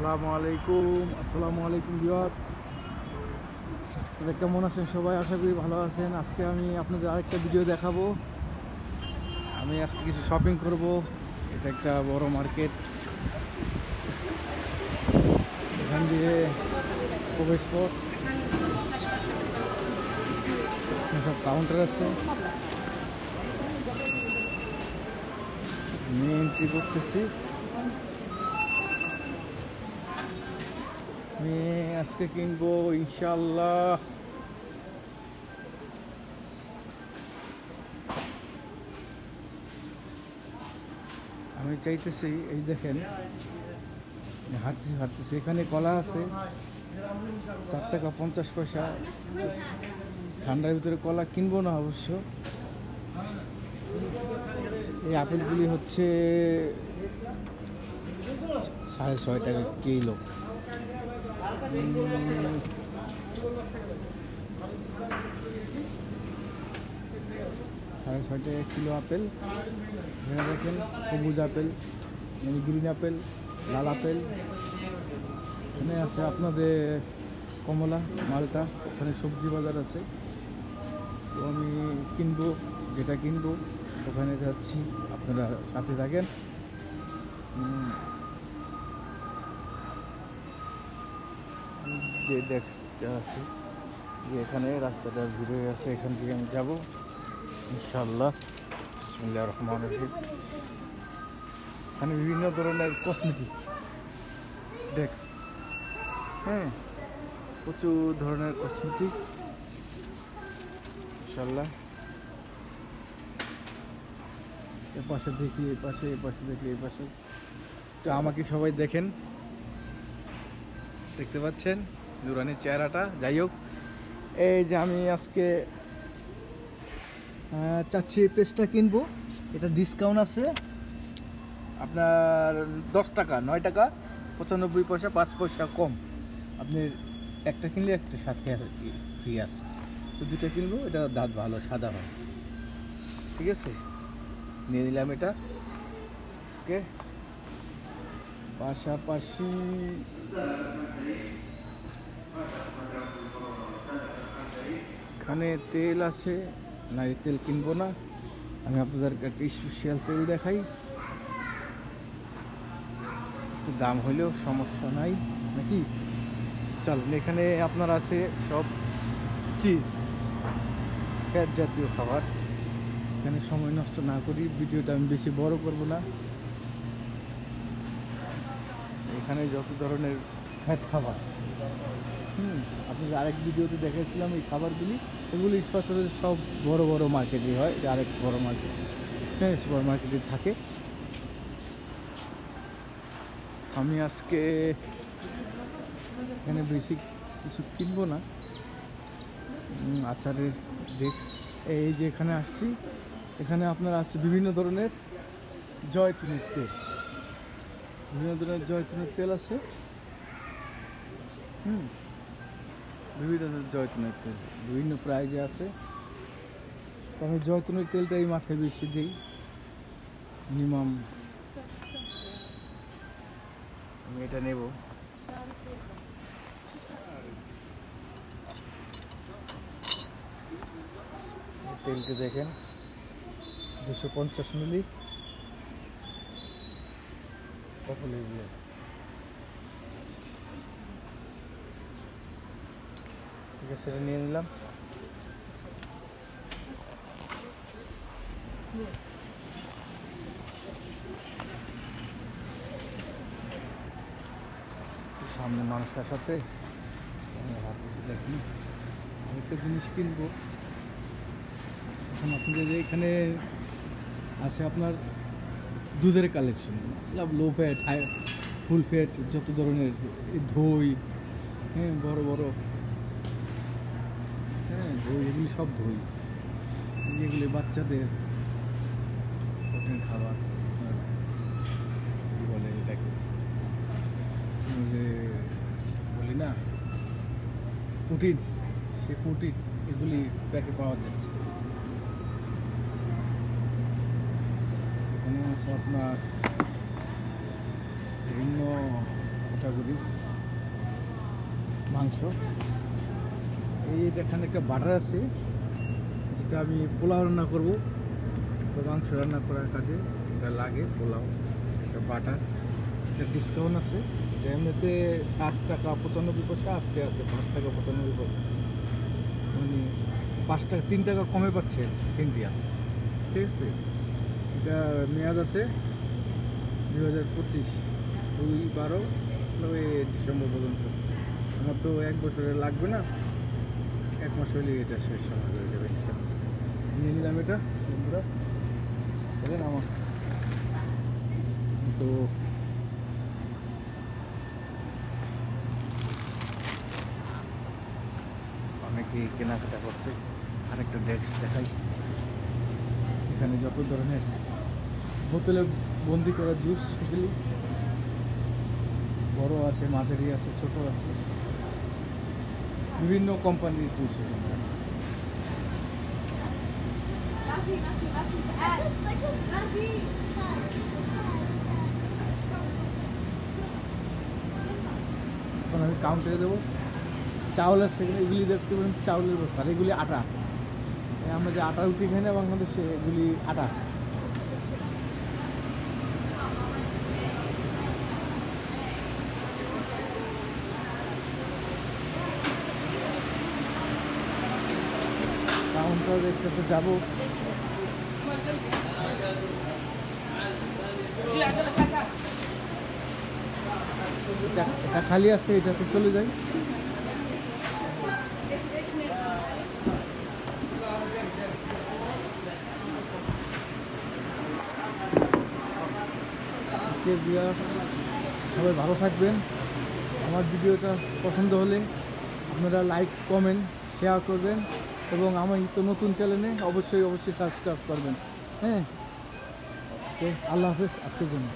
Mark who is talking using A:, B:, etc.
A: আসসালামু আলাইকুম ভিউয়ার্স, কেমন আছেন সবাই? আশা করি ভালো আছেন। আজকে আমি আপনাদের আরেকটা ভিডিও দেখাবো। আমি আজকে কিছু শপিং করব। এটা একটা বড় মার্কেট, এখান দিয়ে প্রবেশ পথ, সব কাউন্টার আছে। আমি এন্ট্রি করতেছি। আমি আজকে কিনবো ইনশাআল্লাহ আমি চাইতেছি, এই দেখেন হাঁটতেছি, এখানে কলা আছে 4 টাকা 50 পয়সা। ঠান্ডার ভিতরে কলা কিনবো না অবশ্য। এই আপেলগুলি হচ্ছে 6.5 টাকা কিলো। 6.5 টাকা কিলো আপেল। এখানে দেখেন সবুজ আপেল, গ্রিন আপেল, লাল আপেল। এখানে আছে আপনাদের কমলা, মালটা। ওখানে সবজি বাজার আছে। তো আমি কিনবো, যেটা কিনবো ওখানে যাচ্ছি, আপনারা সাথে থাকেন। যে ডেস্কটা আছে, এখানে রাস্তাটা ঘুরে আছে, এখান থেকে আমি যাবো ইনশাআল্লাহ। বিসমিল্লাহির রহমানির রহিম। এখানে বিভিন্ন ধরনের কসমেটিক ডেস্ক, প্রচুর ধরনের কসমেটিক ইনশাআল্লাহ। এ পাশে দেখি, এ পাশে দেখি, এ পাশে। তো আমাকে সবাই দেখেন, দেখতে পাচ্ছেন নুরানির চেহারাটা। যাই হোক, এই যে আমি আজকে চাচ্ছি এই পেস্টটা কিনবো। এটা ডিসকাউন্ট আছে আপনার 10 টাকা, 9 টাকা 95 পয়সা, 5 পয়সা কম। আপনি একটা কিনলে একটা সাথে ফ্রি আছে। তো দুটো কিনবো, এটা দাঁত ভালো সাদা হয়। ঠিক আছে, নিয়ে নিলাম এটা। ওকে, পাশাপাশি এখানে তেল আছে। না, এই তেল কিনবো না। আমি আপনাদেরকে একটা স্পেশাল তেল দেখাই, দাম হলেও সমস্যা নাই নাকি। চলুন, এখানে আপনার আছে সব চিজ, ফ্যাট জাতীয় খাবার। এখানে সময় নষ্ট না করি, ভিডিওটা আমি বেশি বড় করব না। এখানে যত ধরনের ফ্যাট খাবার, আপনাদের আরেক ভিডিওতে দেখেছিলাম এই খাবারগুলি। এগুলি সচরাচর সব বড় বড় মার্কেটে হয়, আরেক বড় মার্কেট, সুপার মার্কেটে থাকে। আমি আজকে এখানে বেশি কিছু কিনবো না। আচারের ডেস্ক, এই যে এখানে আসছি, এখানে আপনার আছে বিভিন্ন ধরনের জয়তুনের তেল। বিভিন্ন ধরনের জয়তুনের তেল আছে। বিভিন্ন ধরনের জয়তুনের তেল বিভিন্ন প্রাইজে আছে। তো আমি জয়তুনের তেলটাই মাথায় বেশি দিই। মিনিমাম আমি এটা নেব। তেলটা দেখেন 250 মিলি। কপলে দিয়ে ঠিক আছে, সেটা নিয়ে নিলাম। সামনে মানুষটার সাথে দেখুন, আমি একটা জিনিস কিনবো। এখন আপনাদের এখানে আছে আপনার দুধের collection, low fat, high, full fat, যত ধরনের দই, বড় বড়, দই, এগুলি সব দই। এগুলি বাচ্চাদের প্রোটিন খাবার, কী বলে এটাকে, বলি না, প্রোটিন। সে প্রোটিন এগুলি প্যাকে পাওয়া যাচ্ছে। এখানে আছে আপনার বিভিন্ন গুটাগুড়ির মাংস। এই এখানে একটা বাটার আছে, যেটা আমি পোলাও রান্না করব। তো মাংস রান্না করার কাজে এটা লাগে, পোলাও। একটা বাটার, এটা ডিসকাউন্ট আছে। এমনিতে 60 টাকা 95 পয়সা, আজকে আছে 5 টাকা 95 পয়সা। মানে 5 টাকা 3 টাকা কমে পাচ্ছে ইন্ডিয়া। ঠিক আছে, এটা মেয়াদ আছে 2025 2/12 ডিসেম্বর পর্যন্ত। আমার তো 1 বছরের লাগবে না, 1 মাস হলেই এটা শেষ হয়ে যাবে। নিয়ে নিলাম এটা বন্ধুরা, চলেন আমার তো অনেকেই কেনাকাটা করছে। আরেকটা ডেস্ক দেখাই, এখানে যত ধরনের বোতলে বন্দি করা জুস, সেগুলি বড় আছে, মাঝারি আছে, ছোট আছে, বিভিন্ন কোম্পানির জুস এখানে আছে। এখন আমি কাউন্টারে দেবো। চাউল আছে সেখানে, এগুলি দেখতে পারেন চাউলের বস্তা, আর এগুলি আটা। আমরা যে আটা রুটি খাই না বাংলাদেশে, এগুলি আটা। কাউন্টার দেখতে তো যাবো। এটা খালি আছে, এটাতে চলে যাই। সবাই ভালো থাকবেন। আমার ভিডিওটা পছন্দ হলে আপনারা লাইক, কমেন্ট, শেয়ার করবেন, এবং আমার তো নতুন চ্যানেলে অবশ্যই সাবস্ক্রাইব করবেন। হ্যাঁ, আল্লাহ হাফেজ আজকের জন্য।